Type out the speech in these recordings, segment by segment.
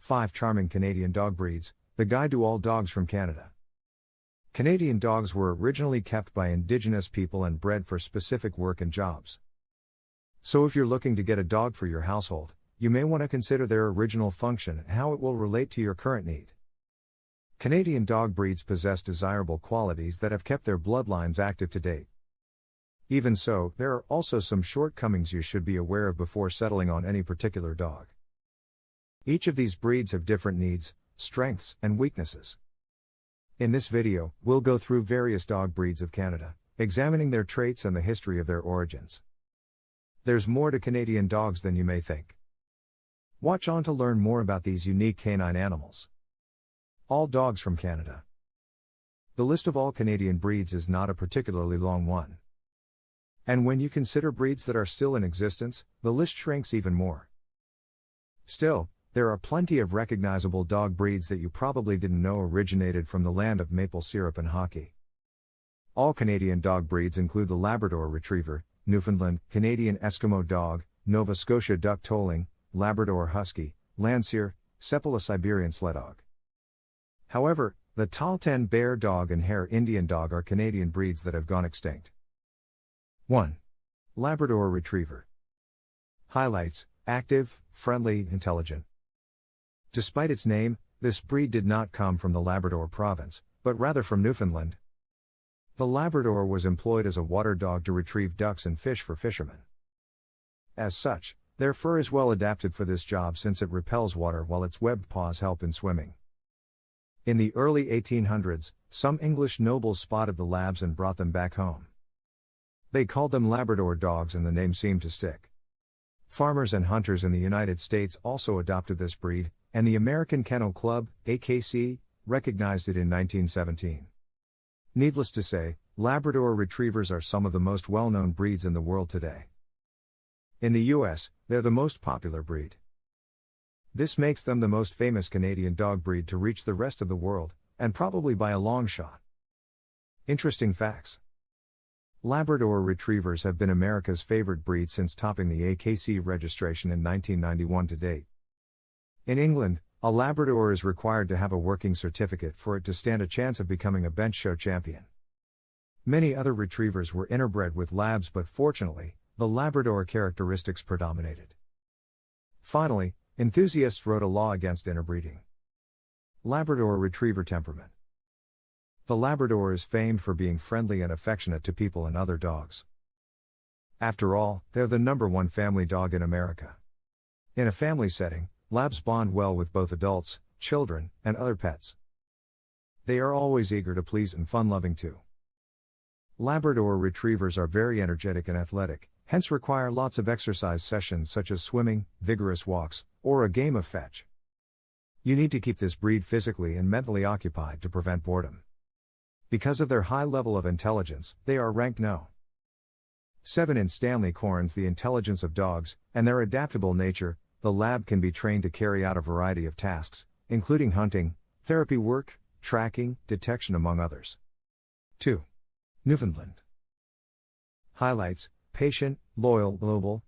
5 Charming Canadian Dog Breeds, the guide to all dogs from Canada. Canadian dogs were originally kept by Indigenous people and bred for specific work and jobs. So if you're looking to get a dog for your household, you may want to consider their original function and how it will relate to your current need. Canadian dog breeds possess desirable qualities that have kept their bloodlines active to date. Even so, there are also some shortcomings you should be aware of before settling on any particular dog. Each of these breeds have different needs, strengths, and weaknesses. In this video, we'll go through various dog breeds of Canada, examining their traits and the history of their origins. There's more to Canadian dogs than you may think. Watch on to learn more about these unique canine animals. All dogs from Canada. The list of all Canadian breeds is not a particularly long one. And when you consider breeds that are still in existence, the list shrinks even more. Still, there are plenty of recognizable dog breeds that you probably didn't know originated from the land of maple syrup and hockey. All Canadian dog breeds include the Labrador Retriever, Newfoundland, Canadian Eskimo Dog, Nova Scotia Duck Tolling, Labrador Husky, Landseer, Sepola Siberian Sledog. However, the Tahltan Bear Dog and Hare Indian Dog are Canadian breeds that have gone extinct. 1. Labrador Retriever. Highlights: active, friendly, intelligent. Despite its name, this breed did not come from the Labrador province, but rather from Newfoundland. The Labrador was employed as a water dog to retrieve ducks and fish for fishermen. As such, their fur is well adapted for this job since it repels water while its webbed paws help in swimming. In the early 1800s, some English nobles spotted the Labs and brought them back home. They called them Labrador dogs and the name seemed to stick. Farmers and hunters in the United States also adopted this breed, and the American Kennel Club, AKC, recognized it in 1917. Needless to say, Labrador Retrievers are some of the most well-known breeds in the world today. In the US, they're the most popular breed. This makes them the most famous Canadian dog breed to reach the rest of the world, and probably by a long shot. Interesting facts. Labrador Retrievers have been America's favorite breed since topping the AKC registration in 1991 to date. In England, a Labrador is required to have a working certificate for it to stand a chance of becoming a bench show champion. Many other retrievers were interbred with Labs, but fortunately, the Labrador characteristics predominated. Finally, enthusiasts wrote a law against interbreeding. Labrador Retriever temperament. The Labrador is famed for being friendly and affectionate to people and other dogs. After all, they're the #1 family dog in America. In a family setting, Labs bond well with both adults, children, and other pets. They are always eager to please and fun-loving too. Labrador Retrievers are very energetic and athletic, hence require lots of exercise sessions such as swimming, vigorous walks, or a game of fetch. You need to keep this breed physically and mentally occupied to prevent boredom. Because of their high level of intelligence, they are ranked No. 7 in Stanley Coren's The Intelligence of Dogs, and their adaptable nature. The Lab can be trained to carry out a variety of tasks, including hunting, therapy work, tracking, detection, among others. 2. Newfoundland. Highlights: patient, loyal, global.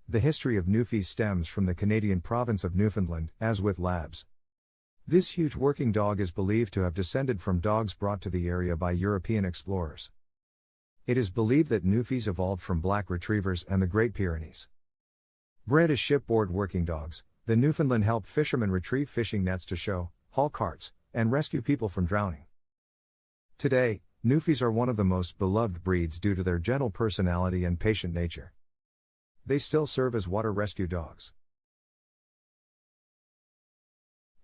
The history of Newfies stems from the Canadian province of Newfoundland, as with Labs. This huge working dog is believed to have descended from dogs brought to the area by European explorers. It is believed that Newfies evolved from black retrievers and the Great Pyrenees. Bred as shipboard working dogs, the Newfoundland helped fishermen retrieve fishing nets to show, haul carts, and rescue people from drowning. Today, Newfies are one of the most beloved breeds due to their gentle personality and patient nature. They still serve as water rescue dogs.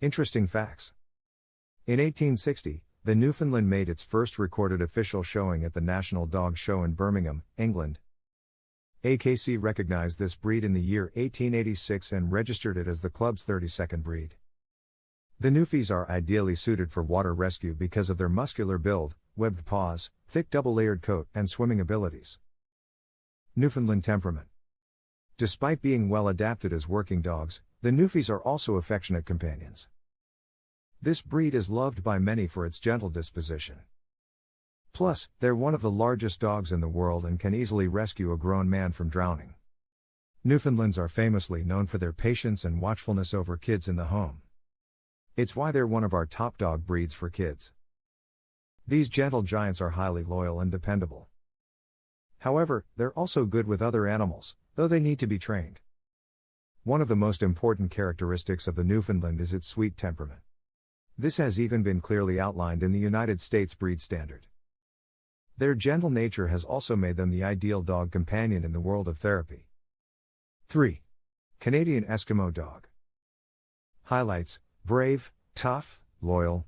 Interesting facts. In 1860, the Newfoundland made its first recorded official showing at the National Dog Show in Birmingham, England. AKC recognized this breed in the year 1886 and registered it as the club's 32nd breed. The Newfies are ideally suited for water rescue because of their muscular build, webbed paws, thick double-layered coat, and swimming abilities. Newfoundland temperament. Despite being well adapted as working dogs, the Newfies are also affectionate companions. This breed is loved by many for its gentle disposition. Plus, they're one of the largest dogs in the world and can easily rescue a grown man from drowning. Newfoundlands are famously known for their patience and watchfulness over kids in the home. It's why they're one of our top dog breeds for kids. These gentle giants are highly loyal and dependable. However, they're also good with other animals, though they need to be trained. One of the most important characteristics of the Newfoundland is its sweet temperament. This has even been clearly outlined in the United States breed standard. Their gentle nature has also made them the ideal dog companion in the world of therapy. 3. Canadian Eskimo Dog. Highlights: brave, tough, loyal.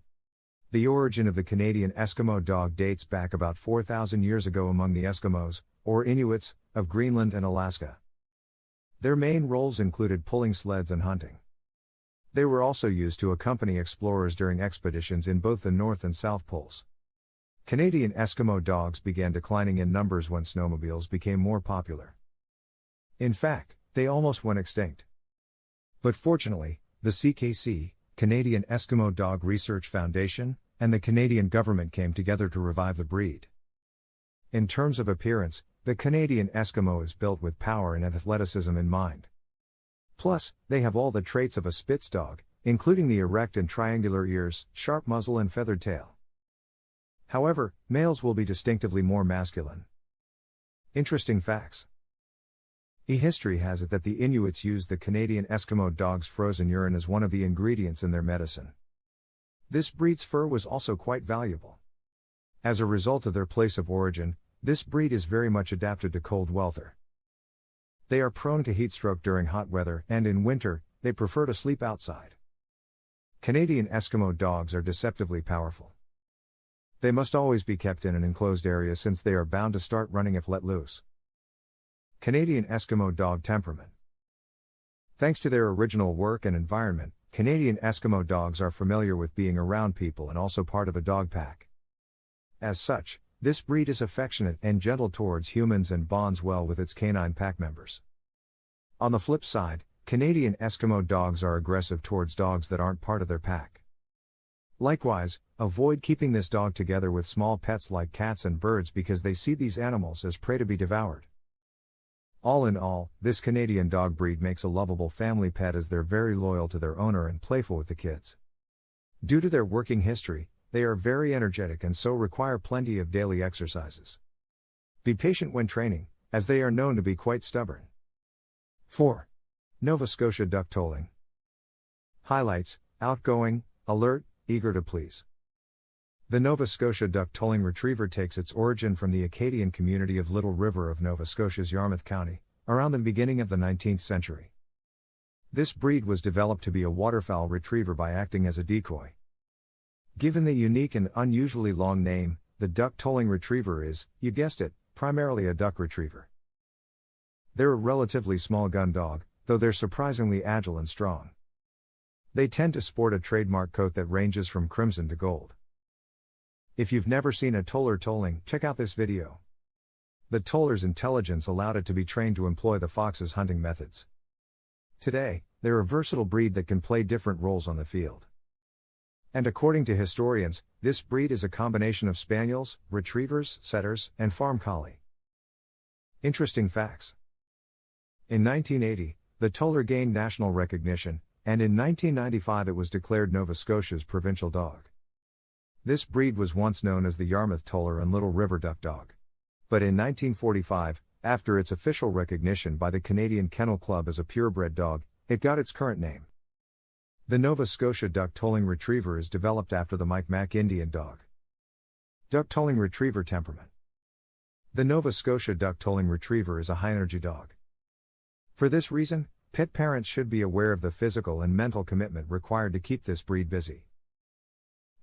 The origin of the Canadian Eskimo dog dates back about 4,000 years ago among the Eskimos, or Inuits, of Greenland and Alaska. Their main roles included pulling sleds and hunting. They were also used to accompany explorers during expeditions in both the North and South Poles. Canadian Eskimo dogs began declining in numbers when snowmobiles became more popular. In fact, they almost went extinct. But fortunately, the CKC, Canadian Eskimo Dog Research Foundation, and the Canadian government came together to revive the breed. In terms of appearance, the Canadian Eskimo is built with power and athleticism in mind. Plus, they have all the traits of a Spitz dog, including the erect and triangular ears, sharp muzzle and feathered tail. However, males will be distinctively more masculine. Interesting facts. History has it that the Inuits used the Canadian Eskimo dog's frozen urine as one of the ingredients in their medicine. This breed's fur was also quite valuable. As a result of their place of origin, this breed is very much adapted to cold weather. They are prone to heat stroke during hot weather, and in winter, they prefer to sleep outside. Canadian Eskimo dogs are deceptively powerful. They must always be kept in an enclosed area since they are bound to start running if let loose. Canadian Eskimo Dog Temperament. Thanks to their original work and environment, Canadian Eskimo dogs are familiar with being around people and also part of a dog pack. As such, this breed is affectionate and gentle towards humans and bonds well with its canine pack members. On the flip side, Canadian Eskimo dogs are aggressive towards dogs that aren't part of their pack. Likewise, avoid keeping this dog together with small pets like cats and birds because they see these animals as prey to be devoured. All in all, this Canadian dog breed makes a lovable family pet as they're very loyal to their owner and playful with the kids. Due to their working history, they are very energetic and so require plenty of daily exercises. Be patient when training, as they are known to be quite stubborn. 4. Nova Scotia Duck Tolling. Highlights: outgoing, alert, eager to please. The Nova Scotia Duck Tolling Retriever takes its origin from the Acadian community of Little River of Nova Scotia's Yarmouth County, around the beginning of the 19th century. This breed was developed to be a waterfowl retriever by acting as a decoy. Given the unique and unusually long name, the Duck Tolling Retriever is, you guessed it, primarily a duck retriever. They're a relatively small gun dog, though they're surprisingly agile and strong. They tend to sport a trademark coat that ranges from crimson to gold. If you've never seen a toller tolling, check out this video. The toller's intelligence allowed it to be trained to employ the fox's hunting methods. Today, they're a versatile breed that can play different roles on the field. And according to historians, this breed is a combination of spaniels, retrievers, setters, and farm collie. Interesting facts. In 1980, the toller gained national recognition, and in 1995 it was declared Nova Scotia's provincial dog. This breed was once known as the Yarmouth Toller and Little River Duck Dog. But in 1945, after its official recognition by the Canadian Kennel Club as a purebred dog, it got its current name. The Nova Scotia Duck Tolling Retriever is developed after the Micmac Indian dog. Duck Tolling Retriever Temperament. The Nova Scotia Duck Tolling Retriever is a high-energy dog. For this reason, pet parents should be aware of the physical and mental commitment required to keep this breed busy.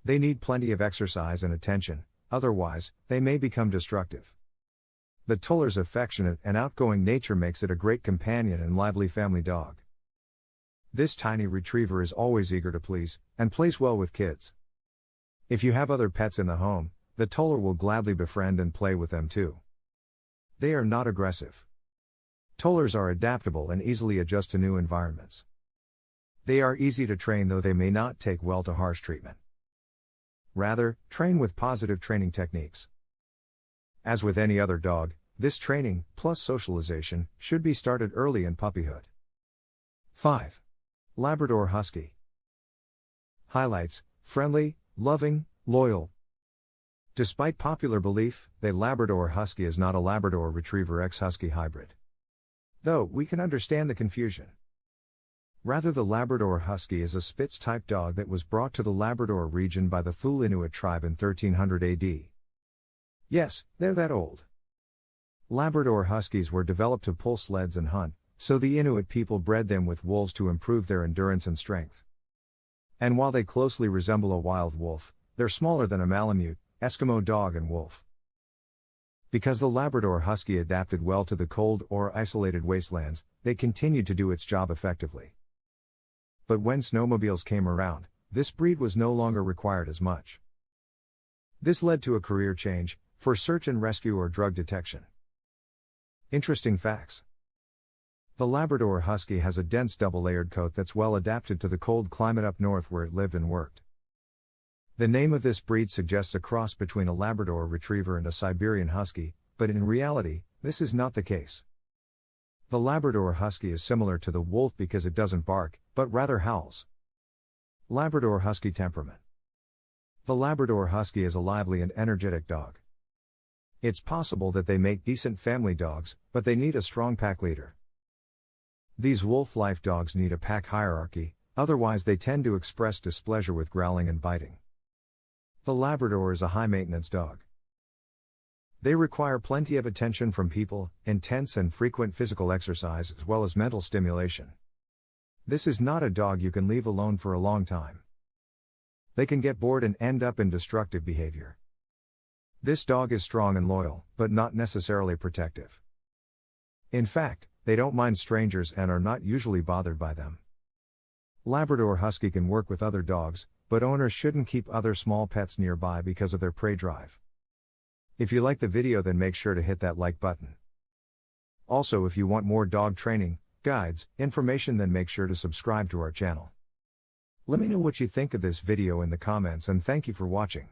They need plenty of exercise and attention, otherwise, they may become destructive. The toller's affectionate and outgoing nature makes it a great companion and lively family dog. This tiny retriever is always eager to please, and plays well with kids. If you have other pets in the home, the toller will gladly befriend and play with them too. They are not aggressive. Tollers are adaptable and easily adjust to new environments. They are easy to train, though they may not take well to harsh treatment. Rather, train with positive training techniques. As with any other dog, this training, plus socialization, should be started early in puppyhood. 5. Labrador Husky. Highlights: friendly, loving, loyal. Despite popular belief, the Labrador Husky is not a Labrador Retriever X Husky hybrid. Though, we can understand the confusion. Rather, the Labrador Husky is a Spitz-type dog that was brought to the Labrador region by the Thule Inuit tribe in 1300 AD. Yes, they're that old. Labrador Huskies were developed to pull sleds and hunt, so the Inuit people bred them with wolves to improve their endurance and strength. And while they closely resemble a wild wolf, they're smaller than a Malamute, Eskimo dog and wolf. Because the Labrador Husky adapted well to the cold or isolated wastelands, they continued to do its job effectively. But when snowmobiles came around, this breed was no longer required as much. This led to a career change, for search and rescue or drug detection. Interesting facts. The Labrador Husky has a dense double-layered coat that's well adapted to the cold climate up north where it lived and worked. The name of this breed suggests a cross between a Labrador Retriever and a Siberian Husky, but in reality, this is not the case. The Labrador Husky is similar to the wolf because it doesn't bark, but rather howls. Labrador Husky temperament. The Labrador Husky is a lively and energetic dog. It's possible that they make decent family dogs, but they need a strong pack leader. These wolf life dogs need a pack hierarchy, otherwise they tend to express displeasure with growling and biting. The Labrador is a high-maintenance dog. They require plenty of attention from people, intense and frequent physical exercise as well as mental stimulation. This is not a dog you can leave alone for a long time. They can get bored and end up in destructive behavior. This dog is strong and loyal, but not necessarily protective. In fact, they don't mind strangers and are not usually bothered by them. Labrador Husky can work with other dogs, but owners shouldn't keep other small pets nearby because of their prey drive. If you like the video, then make sure to hit that like button. Also, if you want more dog training, guides, information, then make sure to subscribe to our channel. Let me know what you think of this video in the comments, and thank you for watching.